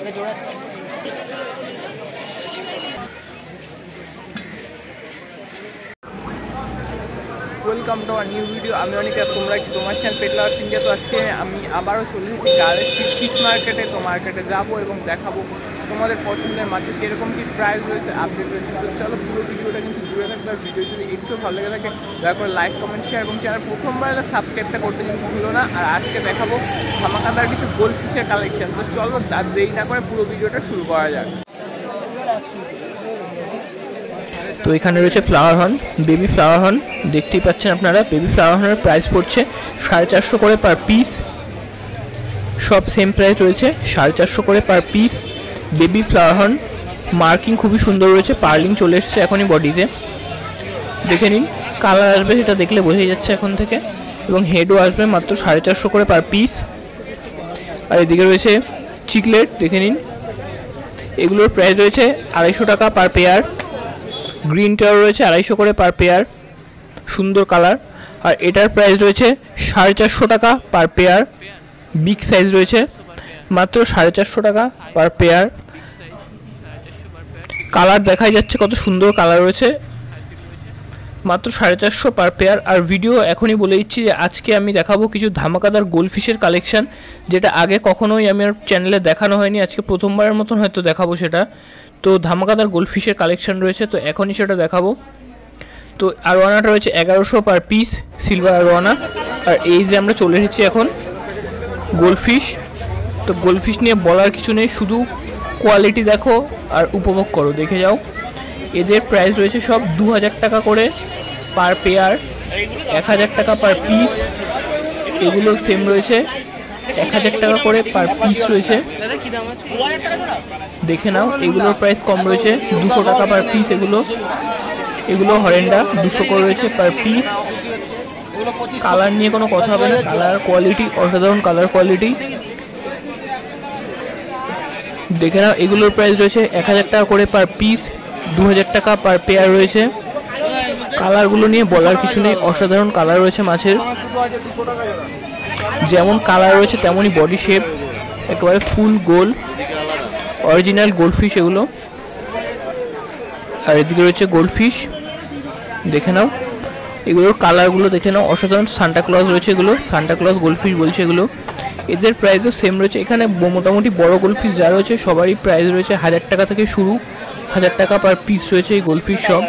Welcome to our new video. আমি অনেক তোমরা তোমার চ্যানেল পেট লাভার্স ইন্ডিয়া। তো আজকে আমি আবারও চলে এসেছি গার্লের ফিশ মার্কেটে। তো মার্কেটে যাবো এবং দেখাবো তোমাদের পছন্দের মাছের কীরকম কী প্রাইস রয়েছে, আপডেট রয়েছে। তো চলো পুরো ভিডিওটা কিন্তু জুড়ে থাকবে। আর ভিডিও যদি একটু ভালো লেগে থাকে দয়া করে লাইক, কমেন্ট, শেয়ার এবং চ্যানেল প্রথমবার সাবস্ক্রাইবটা করতে কিন্তু ভুলো না। আর আজকে দেখাবো ধামাকাদার কিছু গোল্ড ফিশের কালেকশন। তো চলো আর দেরি না করে পুরো ভিডিওটা শুরু করা যাক। তো এখানে রয়েছে flower horn, baby flower horn দেখতেই পাচ্ছেন আপনারা। বেবি ফ্লাওয়ার হর্নের প্রাইস পড়ছে 450 করে পার পিস। সব সেম প্রাইস রয়েছে, 450 করে per piece. Baby flower horn marking খুবই সুন্দর রয়েছে, পার্লিং চলে এসেছে এখনই বডিতে। দেখে নিন, কালার আসবে সেটা দেখলে বোঝাই যাচ্ছে এখন থেকে। এবং হেডও আসবে মাত্র 450 করে পার পিস। আর এদিকে রয়েছে চিকলেট, দেখে নিন, এগুলোর প্রাইস রয়েছে 250 টাকা পার পেয়ার। গ্রিনটাও রয়েছে 250 করে পার পেয়ার, সুন্দর কালার। আর এটার প্রাইস রয়েছে 450 টাকা পার পেয়ার। বিগ সাইজ রয়েছে মাত্র 450 টাকা পার পেয়ার। কালার দেখাই যাচ্ছে কত সুন্দর কালার রয়েছে, মাত্র 450 পার পেয়ার। আর ভিডিও এখনই বলে দিচ্ছি যে আজকে আমি দেখাবো কিছু ধামাকাদার গোল্ডফিশের কালেকশান, যেটা আগে কখনোই আমার চ্যানেলে দেখানো হয়নি। আজকে প্রথমবারের মতন হয়তো দেখাবো সেটা। তো ধামাকাদার গোল্ডফিশের কালেকশান রয়েছে, তো এখনই সেটা দেখাবো। তো আরোয়ানাটা রয়েছে 1100 পার পিস, সিলভার আরোয়ানা। আর এই যে আমরা চলে এসেছি এখন গোল্ডফিশ। তো গোল্ডফিশ নিয়ে বলার কিছু নেই, শুধু কোয়ালিটি দেখো আর উপভোগ করো, দেখে যাও। এদের প্রাইস রয়েছে সব 2000 টাকা করে পার পেয়ার, 1000 টাকা পার পিস। এগুলো সেম রয়েছে, 1000 টাকা করে পার পিস রয়েছে। দেখে নাও, এগুলোর প্রাইস কম রয়েছে, 200 টাকা পার পিস। এগুলো হরেন্ডা 200 করে রয়েছে পার পিস। কালার নিয়ে কোনো কথা হবে না, কালার কোয়ালিটি অসাধারণ, কালার কোয়ালিটি দেখে নাও। এগুলোর প্রাইস রয়েছে 1000 টাকা করে পার পিস, 2000 টাকা পার পেয়ার রয়েছে। কালারগুলো নিয়ে বলার কিছু নেই, অসাধারণ কালার রয়েছে মাছের। যেমন কালার রয়েছে তেমনই বডি শেপ, একেবারে ফুল গোল, অরিজিনাল গোল্ডফিশ এগুলো। আর এদিকে রয়েছে গোল্ডফিশ, দেখে নাও। এগুলোর কালারগুলো দেখে নাও, অসাধারণ। সান্টা ক্লজ রয়েছে, এগুলো সান্টা ক্লজ গোল্ডফিশ বলছে এগুলো। এদের প্রাইসও সেম রয়েছে। এখানে মোটামুটি বড় গোল্ডফিশ যা রয়েছে সবারই প্রাইস রয়েছে 1000 টাকা থেকে শুরু, 1000 টাকা পার পিস রয়েছে এই গোল্ডফিশ সব।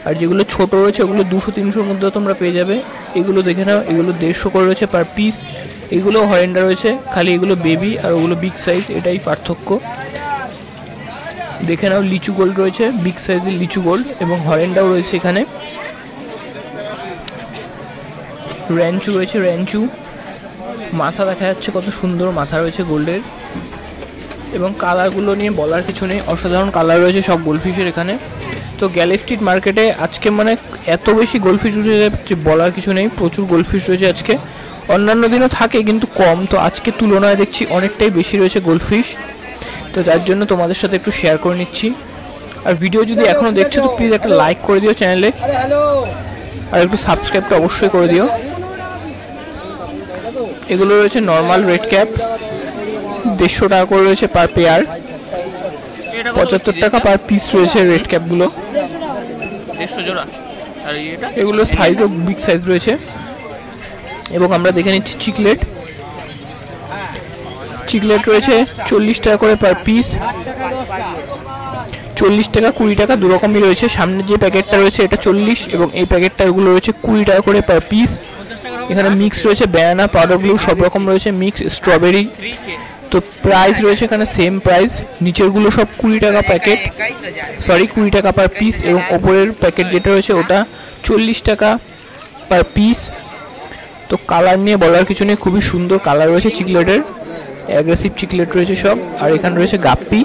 আর যেগুলো ছোট রয়েছে ওগুলো 200-300-র মধ্যে তোমরা পেয়ে যাবে। এগুলো দেখে নাও, এগুলো 150 করে রয়েছে পার পিস। এগুলো হরেন্ডা রয়েছে, খালি এগুলো বেবি আর ওগুলো বিগ সাইজ, এটাই পার্থক্য। দেখে নাও, লিচু গোল্ড রয়েছে, বিগ সাইজের লিচু গোল্ড, এবং হরেন্ডাও রয়েছে এখানে। র্যাঞ্চু রয়েছে, র্যাঞ্চু মাথা দেখা যাচ্ছে, কত সুন্দর মাথা রয়েছে গোল্ডের। এবং কালারগুলো নিয়ে বলার কিছু নেই, অসাধারণ কালার রয়েছে সব গোল্ডফিশের এখানে। তো গ্যালে স্ট্রিট মার্কেটে আজকে মানে এত বেশি গোল্ডফিশ রয়েছে যে বলার কিছু নেই, প্রচুর গোল্ডফিশ রয়েছে আজকে। অন্যান্য দিনও থাকে কিন্তু কম, তো আজকে তুলনায় দেখছি অনেকটাই বেশি রয়েছে গোল্ডফিশ। তো যার জন্য তোমাদের সাথে একটু শেয়ার করে নিচ্ছি। আর ভিডিও যদি এখনও দেখছো তো প্লিজ একটা লাইক করে দিও চ্যানেলে, আর একটু সাবস্ক্রাইবটা অবশ্যই করে দিও। এগুলো রয়েছে নর্মাল রেড ক্যাপ, 150 টাকা করে রয়েছে পার পেয়ার, 75 টাকা পার পিস রয়েছে রেড ক্যাপগুলো। এগুলো সাইজও বিগ সাইজ রয়েছে। এবং আমরা দেখে নিচ্ছি চিকলেট। চিকলেট রয়েছে 40 টাকা করে পার পিস, 40 টাকা 20 টাকা দুরকমই রয়েছে। সামনে যে প্যাকেটটা রয়েছে এটা 40, এবং এই প্যাকেটটাগুলো রয়েছে 20 টাকা করে পার পিস। এখানে মিক্স রয়েছে ব্যানানা, পাউডার ব্লু, সব রকম রয়েছে মিক্স, স্ট্রবেরি। তো প্রাইস রয়েছে এখানে সেম প্রাইস, নিচেরগুলো সব 20 টাকা প্যাকেট, 20 টাকা পার পিস। এবং ওপরের প্যাকেট যেটা রয়েছে ওটা 40 টাকা পার পিস। তো কালার নিয়ে বলার কিছু নেই, খুবই সুন্দর কালার রয়েছে চিকলেটের, অ্যাগ্রেসিভ চিকলেট রয়েছে সব। আর এখানে রয়েছে গাপ্পি,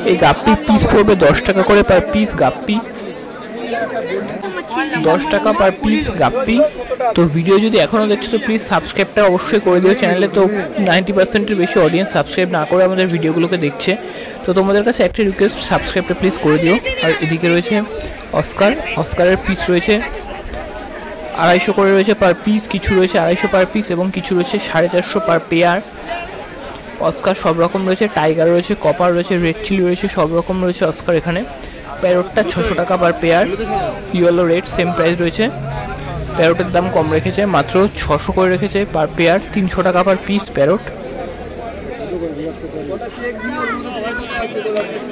এই গাপ্পি পিস পড়বে 10 টাকা করে পার পিস। গাপ্পি 10 টাকা পার পিস গাপ্পি। তো ভিডিও যদি এখনও দেখছো তো প্লিজ সাবস্ক্রাইবটা অবশ্যই করে দিও চ্যানেলে। তো 90%-এর বেশি অডিয়েন্স সাবস্ক্রাইব না করে আমাদের ভিডিওগুলোকে দেখছে, তো তোমাদের কাছে একটা রিকোয়েস্ট, সাবস্ক্রাইবটা প্লিজ করে দিও। আর এদিকে রয়েছে অস্কার, অস্কারের পিস রয়েছে 250 করে রয়েছে পার পিস, কিছু রয়েছে 250 পার পিস এবং কিছু রয়েছে 450 পার পেয়ার। অস্কার সব রকম রয়েছে, টাইগার রয়েছে, কপার রয়েছে, রেড চিলি রয়েছে, সব রকম রয়েছে অস্কার এখানে। প্যারোটটা 600 টাকা per pair, yellow red same price রয়েছে। প্যারোটের দাম কম রেখেছে, মাত্র 600 করে রেখেছে পার পেয়ার, 300 টাকা পার পিস প্যারোট।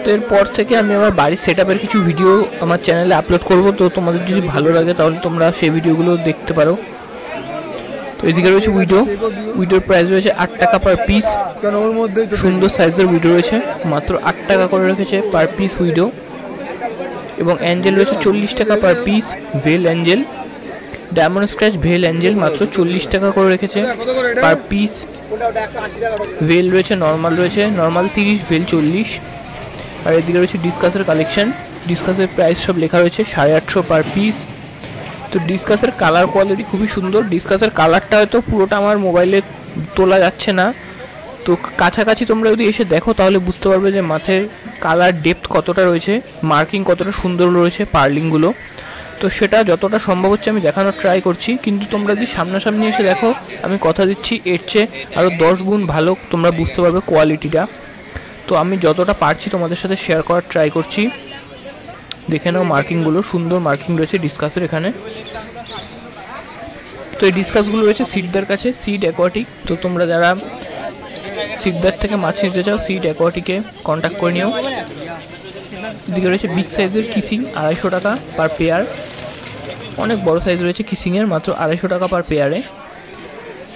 তো এরপর থেকে আমি আমার বাড়ির সেট আপের কিছু ভিডিও আমার চ্যানেলে আপলোড করব, তো তোমাদের যদি ভালো লাগে তাহলে তোমরা সেই ভিডিওগুলো দেখতে পারো। তো এদিকে রয়েছে উইডোর প্রাইস রয়েছে 8 টাকা পার পিস, সুন্দর সাইজের উইডো রয়েছে, মাত্র 8 টাকা করে রেখেছে পার পিস উইডো। এবং অ্যাঞ্জেল রয়েছে 40 টাকা পার পিস, ভেল অ্যাঞ্জেল, ডায়মন্ড স্ক্র্যাচ ভেল অ্যাঞ্জেল মাত্র 40 টাকা করে রেখেছে পার পিস। ভেল রয়েছে, নর্মাল রয়েছে, নর্মাল 30, ভেল 40। আর এদিকে রয়েছে ডিসকাসের কালেকশন, ডিসকাসের প্রাইস সব লেখা রয়েছে 850 পার পিস। তো ডিসকাসের কালার কোয়ালিটি খুবই সুন্দর, ডিসকাসের কালারটা হয়তো পুরোটা আমার মোবাইলে তোলা যাচ্ছে না, তো কাছাকাছি তোমরা যদি এসে দেখো তাহলে বুঝতে পারবে যে মাথার কালার ডেপথ কতটা রয়েছে, মার্কিং কতটা সুন্দর রয়েছে পার্লিংগুলো। তো সেটা যতটা সম্ভব হচ্ছে আমি দেখানোর ট্রাই করছি, কিন্তু তোমরা যদি সামনাসামনি এসে দেখো আমি কথা দিচ্ছি এর চেয়ে আরও 10 গুণ ভালো তোমরা বুঝতে পারবে কোয়ালিটিটা। তো আমি যতটা পারছি তোমাদের সাথে শেয়ার করার ট্রাই করছি। দেখে নাও মার্কিংগুলো, সুন্দর মার্কিং রয়েছে ডিসকাসের এখানে। তো এই ডিসকাসগুলো রয়েছে সিডদের কাছে, সিড অ্যাকোয়াটিক। তো তোমরা যারা সিডদের থেকে মাছ নিতে চাও সিড অ্যাকোয়াটিকে কন্ট্যাক্ট করে নিও। এদিকে রয়েছে বিগ সাইজের কিসিং 250 টাকা পার পেয়ার, অনেক বড় সাইজ রয়েছে কিসিংয়ের, মাত্র 250 টাকা পার পেয়ারে।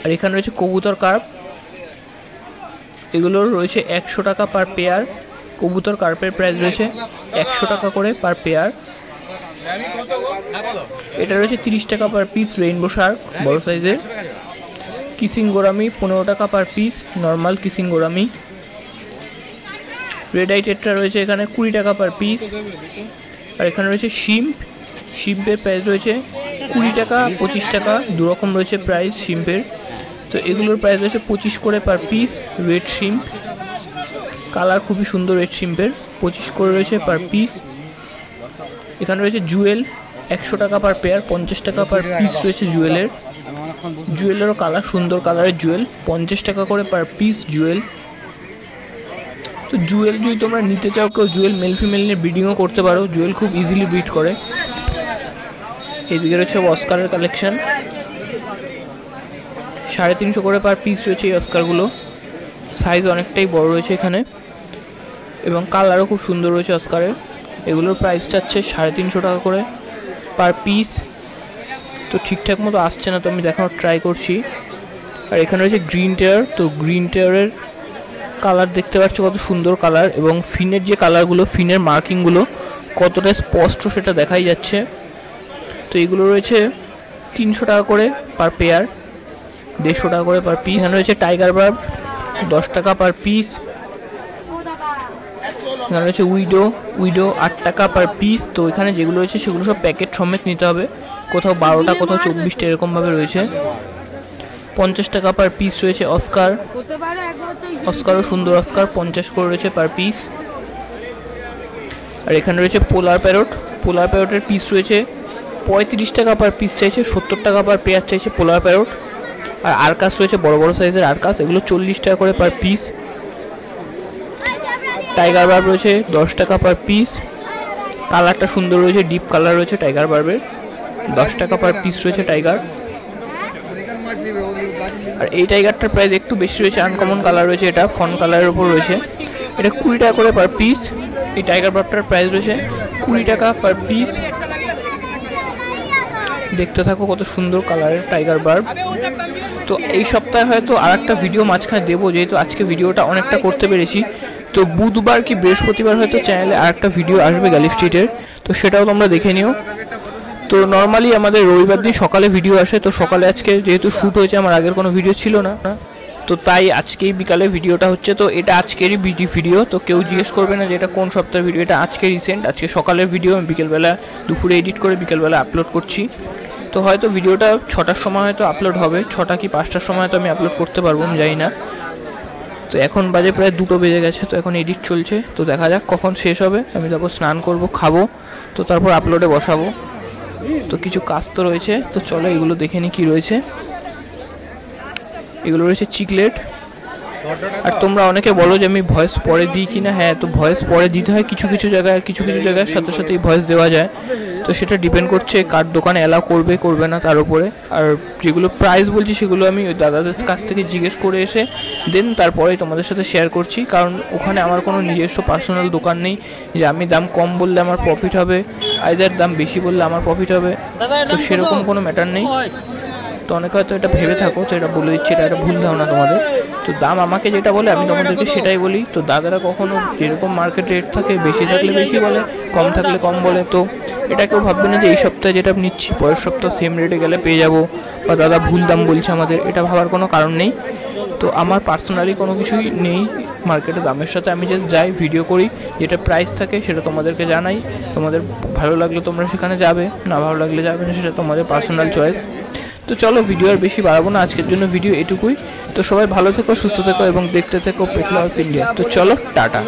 আর এখানে রয়েছে কবুতর কার্প, এগুলোর রয়েছে 100 টাকা পার পেয়ার। কবুতর কার্পের প্রাইস রয়েছে 100 টাকা করে পার পেয়ার। এটা রয়েছে 30 টাকা পার পিস, রেইনবো শার্ক বড় সাইজের। কিসিং গোরামি 15 টাকা per piece, normal kissing gourami. Red eye tetra রয়েছে এখানে 20 টাকা পার পিস। আর এখানে রয়েছে শিম্পের প্রাইস রয়েছে 20 টাকা 25 টাকা, দুরকম রয়েছে প্রাইস শিম্পের। তো এগুলোর প্রাইস রয়েছে 25 করে পার পিস। রেড শিম্প, কালার খুবই সুন্দর রেড শিম্পের, 25 করে রয়েছে পার পিস। এখানে রয়েছে জুয়েল 100 টাকা পার পেয়ার, 50 টাকা পার পিস রয়েছে জুয়েলের। জুয়েলেরও কালার সুন্দর, কালারের জুয়েল 50 টাকা করে পার পিস জুয়েল। তো জুয়েল যদি তোমরা নিতে চাও, কেউ জুয়েল মেল ফিমেল নিয়ে ব্রিডিংও করতে পারো, জুয়েল খুব ইজিলি ব্রিড করে। এদিকে রয়েছে অস্কারের কালেকশন, 350 করে পার পিস রয়েছে এই অস্কারগুলো, সাইজ অনেকটাই বড় রয়েছে এখানে এবং কালারও খুব সুন্দর রয়েছে অস্কারের। এগুলোর প্রাইস চাচ্ছে 350 টাকা করে পার পিস। তো ঠিকঠাক মতো আসছে না, তো আমি দেখানোর ট্রাই করছি। আর এখানে রয়েছে গ্রিন টেয়ার, তো গ্রিন টেয়ারের কালার দেখতে পাচ্ছ কত সুন্দর কালার, এবং ফিনের যে কালারগুলো, ফিনের মার্কিংগুলো কতটা স্পষ্ট সেটা দেখাই যাচ্ছে। তো এগুলো রয়েছে 300 টাকা করে পার পেয়ার, 150 টাকা করে পার পিস। এখানে রয়েছে টাইগার বার্ব 10 টাকা পার পিস। এখানে রয়েছে উইডো 8 টাকা পার পিস। তো এখানে যেগুলো রয়েছে সেগুলো সব প্যাকেট সমেত নিতে হবে, কোথাও 12টা কোথাও 24টা এরকমভাবে রয়েছে। 50 টাকা পার পিস রয়েছে অস্কারও সুন্দর অস্কার, 50 করে রয়েছে পার পিস। আর এখানে রয়েছে পোলার প্যারটের পিস রয়েছে 35 টাকা পার পিস চাইছে, 70 টাকা পার পেয়ার চাইছে পোলার প্যারট। আর আরকাস রয়েছে বড় বড় সাইজের আরকাস, এগুলো 40 টাকা করে পার পিস। টাইগার বার্ব রয়েছে 10 টাকা পার পিস, কালারটা সুন্দর রয়েছে, ডিপ কালার রয়েছে টাইগার বার্বের, 10 টাকা পার পিস রয়েছে টাইগার। আর এই টাইগারটার প্রাইস একটু বেশি রয়েছে, আনকমন কালার রয়েছে, এটা ফন কালারের উপর রয়েছে, এটা 20 টাকা করে পার পিস। এই টাইগার বার্বটার প্রাইস রয়েছে 20 টাকা পার পিস। দেখতে থাকো কত সুন্দর কালারের টাইগার বার্ব। তো এই সপ্তাহে হয়তো আর একটা ভিডিও মাঝখানে দেবো, যেহেতু আজকে ভিডিওটা অনেকটা করতে পেরেছি। তো বুধবার কি বৃহস্পতিবার হয়তো চ্যানেলে আর একটা ভিডিও আসবে গ্যালি স্ট্রিটের, তো সেটাও তোমরা দেখে নিও। তো নর্মালি আমাদের রবিবার দিন সকালে ভিডিও আসে, তো সকালে আজকে যেহেতু শ্যুট হয়েছে, আমার আগের কোনো ভিডিও ছিল না, তো তাই আজকেই বিকালে ভিডিওটা হচ্ছে। তো এটা আজকেরই ভিডিও, তো কেউ জিজ্ঞেস করবে না যে এটা কোন সপ্তাহের ভিডিও, এটা আজকে রিসেন্ট, আজকে সকালের ভিডিও। আমি বিকেলবেলা দুপুরে এডিট করে বিকেলবেলা আপলোড করছি। তো হয়তো ভিডিওটা 6টার সময় হয়তো আপলোড হবে, 6টা কি 5টার সময় হয়তো আমি আপলোড করতে পারবো, আমি জানি না। তো এখন বাজে প্রায় 2টো বেজে গেছে, তো এখন এডিট চলছে, তো দেখা যাক কখন শেষ হবে। আমি তারপর স্নান করব, খাবো, তো তারপর আপলোডে বসাবো। তো কিছু কাজ তো রয়েছে, তো চলো এগুলো দেখে নিই কী রয়েছে। এগুলো রয়েছে চিকলেট আর তোমরা অনেকে বলো যে আমি ভয়েস পরে দিই কি না, হ্যাঁ তো ভয়েস পরে দিতে হয় কিছু কিছু জায়গায়, কিছু কিছু জায়গায় সাথে সাথেই ভয়েস দেওয়া যায়। তো সেটা ডিপেন্ড করছে কার দোকানে অ্যালাউ করবে করবে না তার উপরে। আর যেগুলো প্রাইস বলছি সেগুলো আমি ওই দাদাদের কাছ থেকে জিজ্ঞেস করে এসে দেন তারপরেই তোমাদের সাথে শেয়ার করছি, কারণ ওখানে আমার কোনো নিজস্ব পার্সোনাল দোকান নেই যে আমি দাম কম বললে আমার প্রফিট হবে, আইদার দাম বেশি বললে আমার প্রফিট হবে, তো সেরকম কোনো ম্যাটার নেই। তো অনেকে হয়তো এটা ভেবে থাকো, তো এটা বলে দিচ্ছি, এটা ভুল ধারণা তোমাদের। তো দাম আমাকে যেটা বলে আমি তোমাদেরকে সেটাই বলি। তো দাদারা কখনো যেরকম মার্কেট রেট থাকে বেশি থাকলে বেশি বলে, কম থাকলে কম বলে। তো এটা কেউ ভাববে না যে এই সপ্তাহে যেটা নিচ্ছি পরের সপ্তাহ সেম রেটে গেলে পেয়ে যাবো, বা দাদা ভুল দাম বলছে আমাদের, এটা ভাবার কোনো কারণ নেই। তো আমার পার্সোনালি কোনো কিছুই নেই মার্কেটে দামের সাথে, আমি জাস্ট যাই ভিডিও করি, যেটা প্রাইস থাকে সেটা তোমাদেরকে জানাই। তোমাদের ভালো লাগলে তোমরা সেখানে যাবে, না ভালো লাগলে যাবে না, সেটা তোমাদের পার্সোনাল চয়েস। তো চলো ভিডিও আর বেশি বাড়াবো না, আজকের জন্য ভিডিও এটুকুই। তো সবাই ভালো থেকো, সুস্থ থেকো এবং দেখতে থেকো পেট লাভার্স ইন্ডিয়া। তো চলো টাটা।